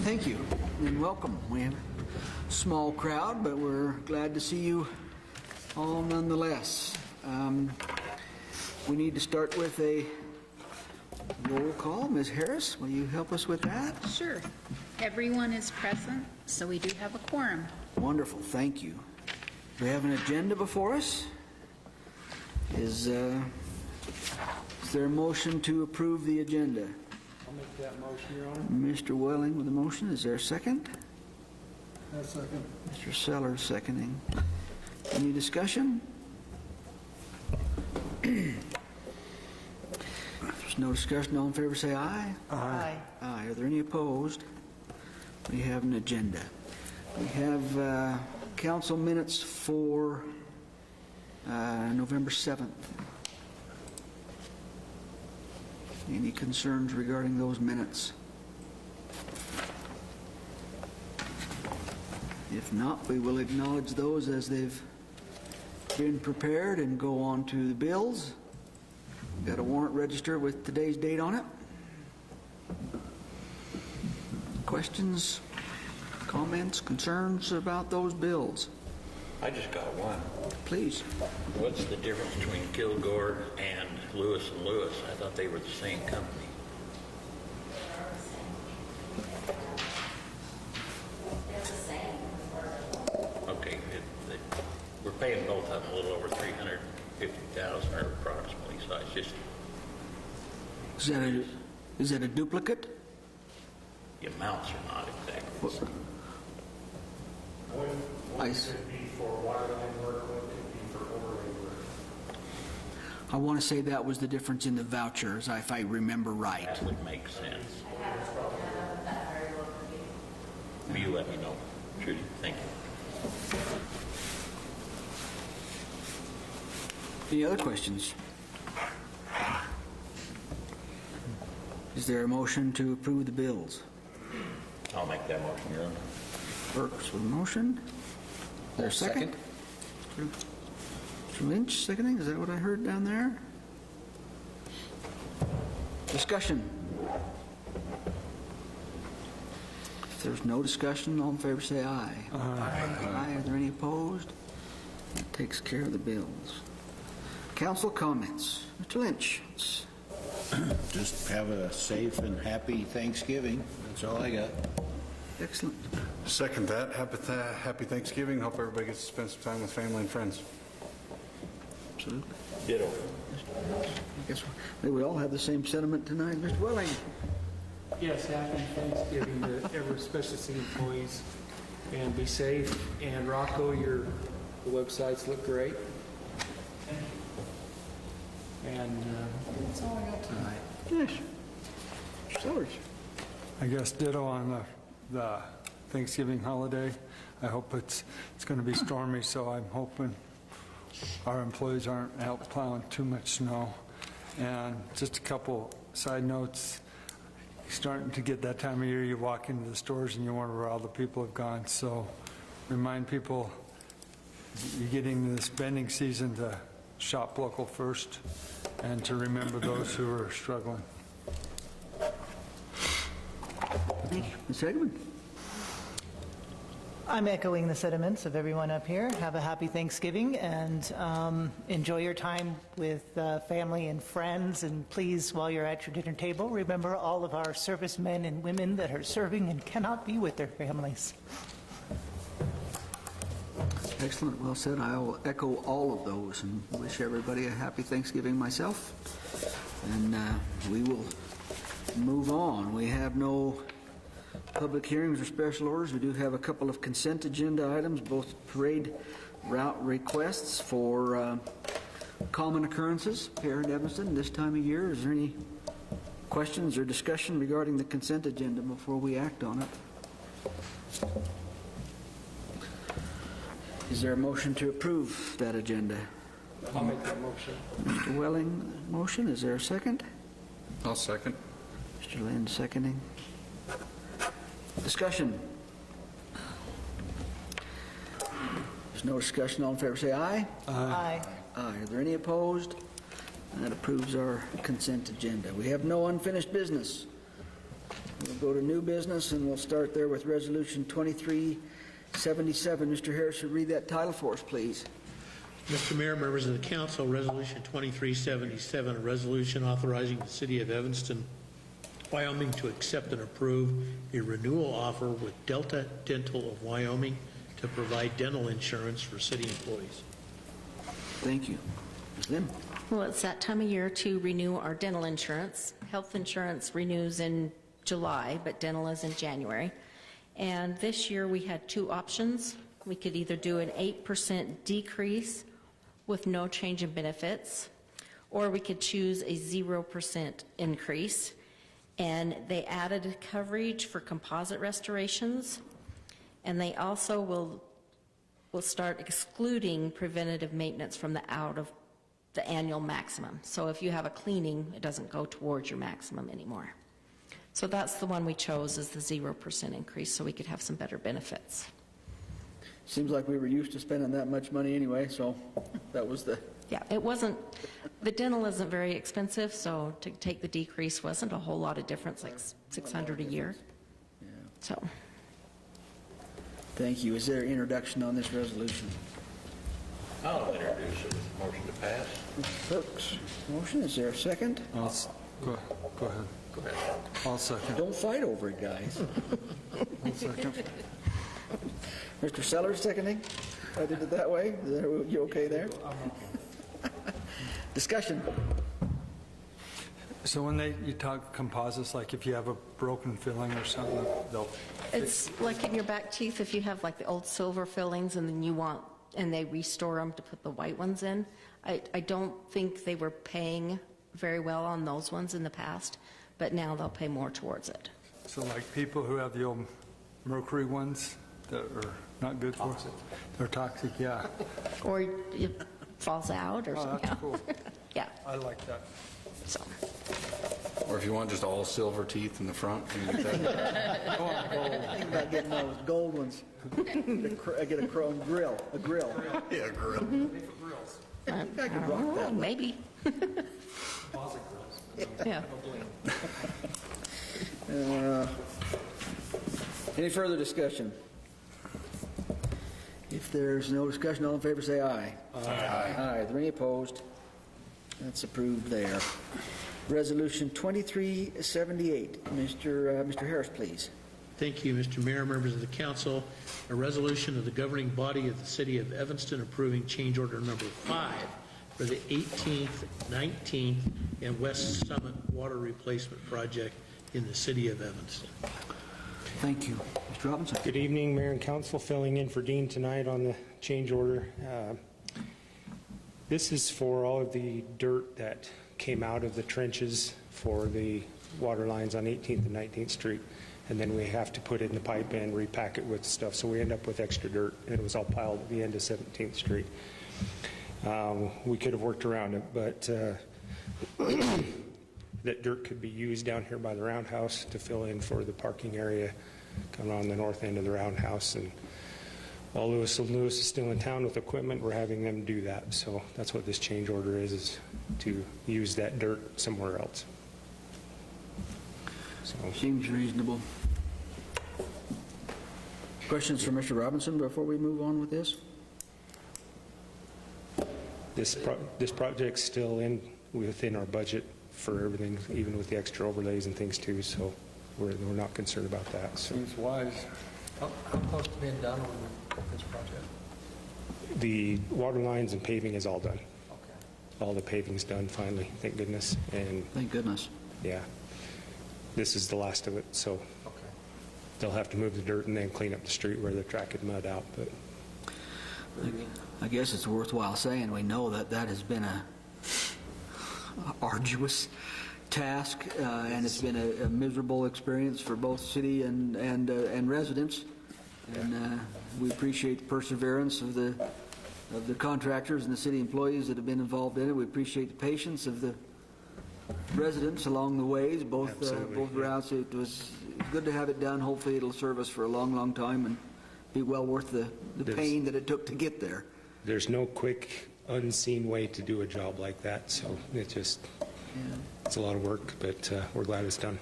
Thank you and welcome. We have a small crowd, but we're glad to see you all nonetheless. We need to start with a roll call. Ms. Harris, will you help us with that? Sure. Everyone is present, so we do have a quorum. Wonderful, thank you. We have an agenda before us. Is there a motion to approve the agenda? I'll make that motion, Your Honor. Mr. Welling with the motion. Is there a second? A second. Mr. Sellers seconding. Any discussion? If there's no discussion, all in favor say aye. Aye. Aye. Are there any opposed? We have an agenda. We have council minutes for November 7th. Any concerns regarding those minutes? If not, we will acknowledge those as they've been prepared and go on to the bills. Got a warrant register with today's date on it. Questions, comments, concerns about those bills? I just got one. Please. What's the difference between Kilgore and Lewis and Lewis? I thought they were the same company. They're the same. Okay, we're paying both of them a little over $350,000 or approximately, so it's just Is that a duplicate? the amounts are not exactly the same. One could be for waterline work, one could be for overlay work. I want to say that was the difference in the vouchers, if I remember right. That would make sense. Will you let me know, Trudy? Thank you. Any other questions? Is there a motion to approve the bills? I'll make that motion, Your Honor. Burks with a motion. Is there a second? Mr. Lynch seconding, is that what I heard down there? Discussion. If there's no discussion, all in favor say aye. Aye. Are there any opposed? That takes care of the bills. Council comments. Mr. Lynch. Just have a safe and happy Thanksgiving. That's all I got. Excellent. Second that. Happy Thanksgiving. Hope everybody gets to spend some time with family and friends. Absolutely. Ditto. I guess we all have the same sentiment tonight. Mr. Welling. Yes, happy Thanksgiving to every, especially city employees, and be safe. And Rocco, the websites look great. And that's all I got tonight. Yes. Mr. Sellers. I guess ditto on the Thanksgiving holiday. I hope it's going to be stormy, so I'm hoping our employees aren't out plowing too much snow. And just a couple side notes. Starting to get that time of year, you walk into the stores and you wonder where all the people have gone. So remind people you're getting into the spending season to shop local first and to remember those who are struggling. Ms. Hagman. I'm echoing the sentiments of everyone up here. Have a happy Thanksgiving and enjoy your time with family and friends. And please, while you're at your dinner table, remember all of our servicemen and women that are serving and cannot be with their families. Excellent. Well said. I'll echo all of those and wish everybody a happy Thanksgiving myself. And we will move on. We have no public hearings or special orders. We do have a couple of consent agenda items, both parade route requests for common occurrences here in Evanston this time of year. Is there any questions or discussion regarding the consent agenda before we act on it? Is there a motion to approve that agenda? I'll make that motion. Mr. Welling, motion. Is there a second? I'll second. Mr. Lynn seconding. Discussion. There's no discussion. All in favor say aye. Aye. Aye. Are there any opposed? That approves our consent agenda. We have no unfinished business. We'll go to new business, and we'll start there with Resolution 2377. Mr. Harris, should read that title for us, please. Mr. Mayor, members of the council, Resolution 2377, a resolution authorizing the city of Evanston, Wyoming to accept and approve a renewal offer with Delta Dental of Wyoming to provide dental insurance for city employees. Thank you. Ms. Lim? Well, it's that time of year to renew our dental insurance. Health insurance renews in July, but dental is in January. And this year we had two options. We could either do an 8% decrease with no change in benefits, or we could choose a 0% increase. And they added coverage for composite restorations, and they also will start excluding preventative maintenance from out of the annual maximum. So if you have a cleaning, it doesn't go towards your maximum anymore. So that's the one we chose, is the 0% increase, so we could have some better benefits. Seems like we were used to spending that much money anyway, so that was the... Yeah, it wasn't, the dental isn't very expensive, so to take the decrease wasn't a whole lot of difference, like $600 a year. Yeah. So, Thank you. Is there introduction on this resolution? I'll introduce it with a motion to pass. Mr. Perks, motion, is there a second? Go ahead. Go ahead. I'll second. Don't fight over it, guys. I'll second. Mr. Sellers seconding? I did it that way? You okay there? Discussion. So when you talk composites, like if you have a broken filling or something, they'll... it's like in your back teeth, if you have like the old silver fillings and then and they restore them to put the white ones in. I don't think they were paying very well on those ones in the past, but now they'll pay more towards it. So like people who have the old mercury ones that are not good for us, they're toxic, yeah. Or it falls out or Oh, something. that's cool. Yeah, I like that. so. Or if you want just all silver teeth in the front, you can get that. Think about getting those gold ones. Get a chrome grill, a grill. Yeah, grill. I could rock that. Maybe. Yeah. Any further discussion? If there's no discussion, all in favor say aye. Aye. Aye. Are there any opposed? That's approved there. Resolution 2378. Mr. Harris, please. Thank you, Mr. Mayor, members of the council. A resolution of the governing body of the city of Evanston approving change order number 5 for the 18th, 19th, and West Summit water replacement project in the city of Evanston. Thank you. Mr. Robinson. Good evening, Mayor and Council. Filling in for Dean tonight on the change order. This is for all of the dirt that came out of the trenches for the water lines on 18th and 19th Street. And then we have to put it in the pipe and repack it with stuff. So we end up with extra dirt, and it was all piled at the end of 17th Street. We could have worked around it, but that dirt could be used down here by the roundhouse to fill in for the parking area coming on the north end of the roundhouse. And while Lewis & Lewis is still in town with equipment, we're having them do that. So that's what this change order is to use that dirt somewhere else. So, Seems reasonable. Questions for Mr. Robinson before we move on with this? this project's still within our budget for everything, even with the extra overlays and things too. So we're not concerned about that. So Seems wise. How close to being done with this project? the water lines and paving is all done. Okay. All the paving's done finally, thank goodness. And Thank goodness. yeah, this is the last of it. So Okay. they'll have to move the dirt and then clean up the street where they're tracking mud out. But I guess it's worthwhile saying we know that that has been a arduous task, and it's been a miserable experience for both city and residents. And we appreciate the perseverance of the contractors and the city employees that have been involved in it. We appreciate the patience of the residents along the ways, both routes. It was good to have it done. Hopefully it'll serve us for a long, long time and be well worth the pain that it took to get there. there's no quick, unseen way to do a job like that. So it's a lot of work, but we're glad it's done.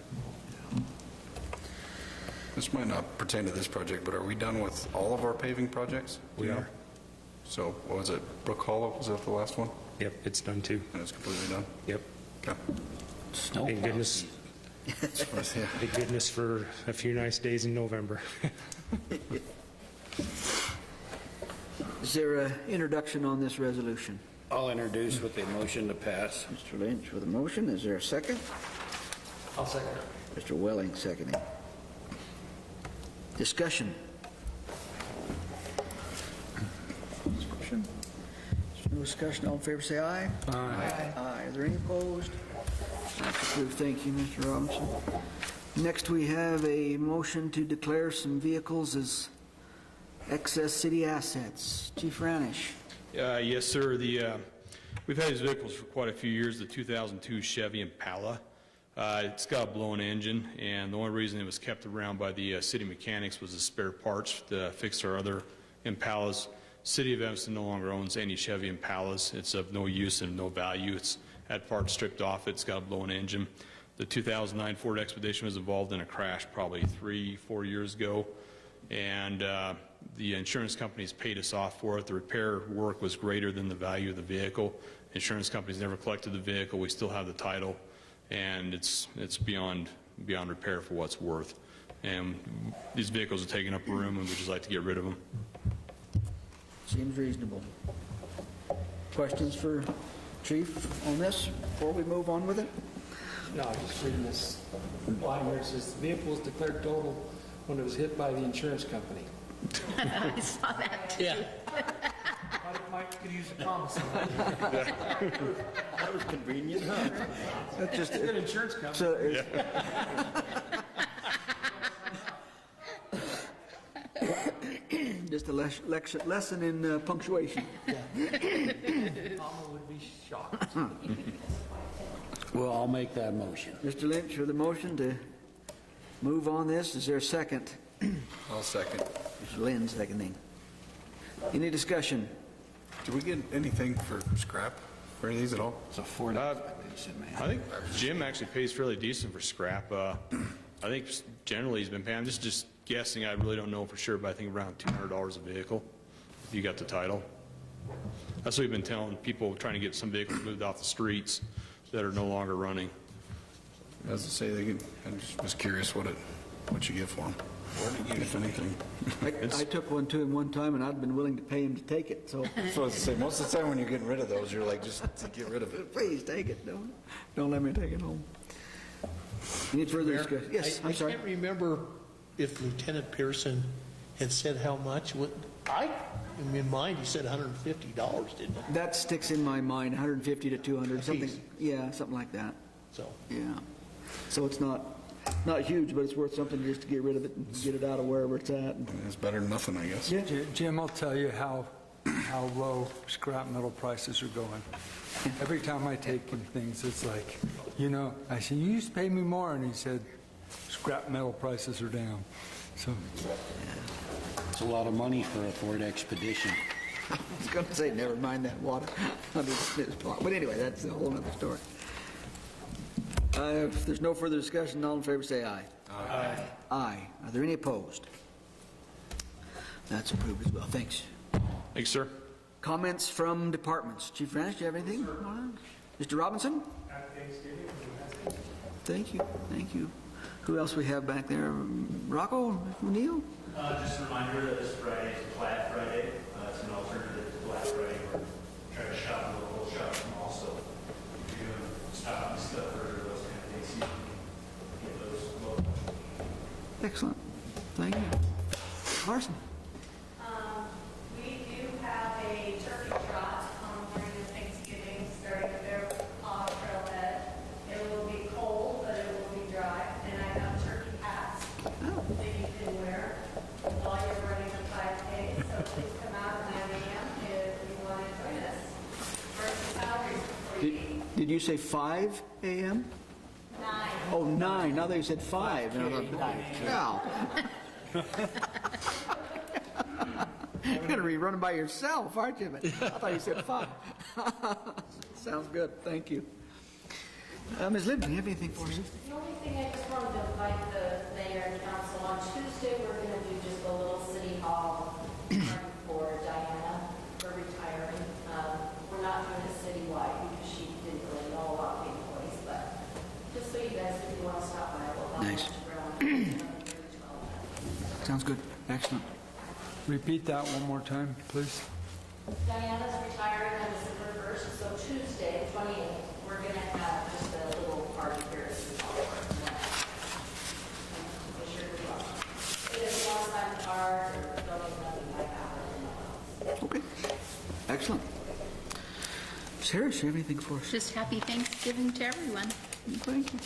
This might not pertain to this project, but are we done with all of our paving projects? We are. So, what was it, Brook Hollow, was that the last one? Yep, it's done too. And it's completely done? Yep. Okay. Thank goodness, Yeah. thank goodness for a few nice days in November. Is there an introduction on this resolution? I'll introduce with the motion to pass. Mr. Lynch with a motion. Is there a second? I'll second it. Mr. Welling seconding. Discussion. Discussion. There's no discussion. All in favor, say aye. Aye. Aye. Are there any opposed? That's approved. Thank you, Mr. Robinson. Next, we have a motion to declare some vehicles as excess city assets. Chief Ranish. Yes, sir. We've had these vehicles for quite a few years. The 2002 Chevy Impala. It's got a blown engine, and the only reason it was kept around by the city mechanics was the spare parts to fix our other Impalas. City of Evanston no longer owns any Chevy Impalas. It's of no use and no value. It's had parts stripped off. It's got a blown engine. The 2009 Ford Expedition was involved in a crash probably 3-4 years ago, and the insurance companies paid us off for it. The repair work was greater than the value of the vehicle. Insurance companies never collected the vehicle. We still have the title, and it's beyond repair for what's worth. And these vehicles are taking up room, and we'd just like to get rid of them. Seems reasonable. Questions for Chief on this before we move on with it? No, I'm just reading this line where it says, the vehicle was declared total when it was hit by the insurance company. I saw that too. Yeah. Mike could use a comma somewhere. That was convenient, huh? That's just It's an insurance company. so it's- just a lesson in punctuation. Comma would be shocked. Well, I'll make that motion. Mr. Lynch with the motion to move on this. Is there a second? I'll second. Mr. Lynn seconding. Any discussion? Do we get anything for scrap for any of these at all? It's a Ford Expedition, man. I think Jim actually pays fairly decent for scrap. I think generally he's been paying, I'm just guessing, I really don't know for sure, but I think around $200 a vehicle, if you got the title. That's what we've been telling people, trying to get some vehicles moved off the streets that are no longer running. As I say, I just was curious what you get for them, if anything. I took one to him one time, and I'd been willing to pay him to take it, so So I was to say, most of the time when you're getting rid of those, you're like, just to get rid of it. please take it. Don't let me take it home. Any further discussion? Yes, I'm sorry. I can't remember if Lieutenant Pearson had said how much. In mind, he said $150, didn't he? That sticks in my mind, 150 to 200, something, piece. yeah, something like that. So, Yeah. So it's not huge, but it's worth something just to get rid of it and get it out of wherever it's at. It's better than nothing, I guess. Jim, I'll tell you how low scrap metal prices are going. Every time I take him things, it's like, I said, you used to pay me more, and he said, scrap metal prices are down. So, It's a lot of money for a Ford Expedition. I was going to say, never mind that water under the snooze block. But anyway, that's a whole other story. If there's no further discussion, all in favor say aye. Aye. Aye. Are there any opposed? That's approved as well. Thanks. Thanks, sir. Comments from departments. Chief Ranish, do you have anything? Mr. Robinson? Thank you. Thank you. Who else we have back there? Rocco? Neil? Just a reminder that this Friday is Black Friday. It's an alternative to Black Friday. We're trying to shop local, shop small, so if you're doing stocking stuff or those kind of things, you can get those local. Excellent. Thank you. Carson? We do have a turkey trot on the morning of Thanksgiving, starting at their trailhead. It will be cold, but it will be dry, and I have turkey hats that you can wear while you're running the 5K. So please come out at 9 a.m. if you want to join us. First salaries for free. Did you say 5 a.m.? 9. Oh, 9. Now they said 5. And I thought, cow. You're going to be running by yourself, aren't you? But I thought you said 5. Sounds good. Thank you. Ms. Libby, do you have anything for us? The only thing I just wanted to invite the mayor and council on Tuesday, we're going to do just a little city hall party for Diana for retiring. We're not doing it citywide because she didn't really know about the employees, but just so you guys, if you want to stop by, we'll have Nice. lunch around 12. Sounds good. Excellent. Repeat that one more time, please. Diana's retiring on December 1st, so Tuesday, 28th, we're going to have just a little party here at City Hall. Be sure to come. It is one-time card, or donate nothing like that. Okay. Excellent. Ms. Harris, do you have anything for us? Just happy Thanksgiving to everyone. Thank you.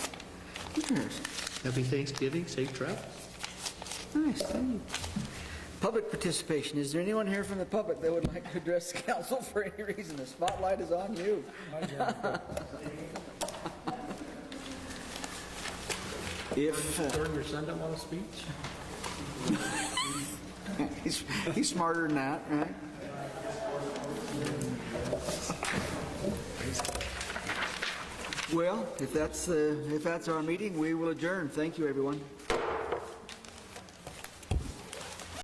Mr. Harris. Happy Thanksgiving, safe travels. Nice, thank you. Public participation. Is there anyone here from the public that would like to address the council for any reason? The spotlight is on you. If Turn your son don't want to speech? he's smarter than that, right? Well, if that's our meeting, we will adjourn. Thank you, everyone.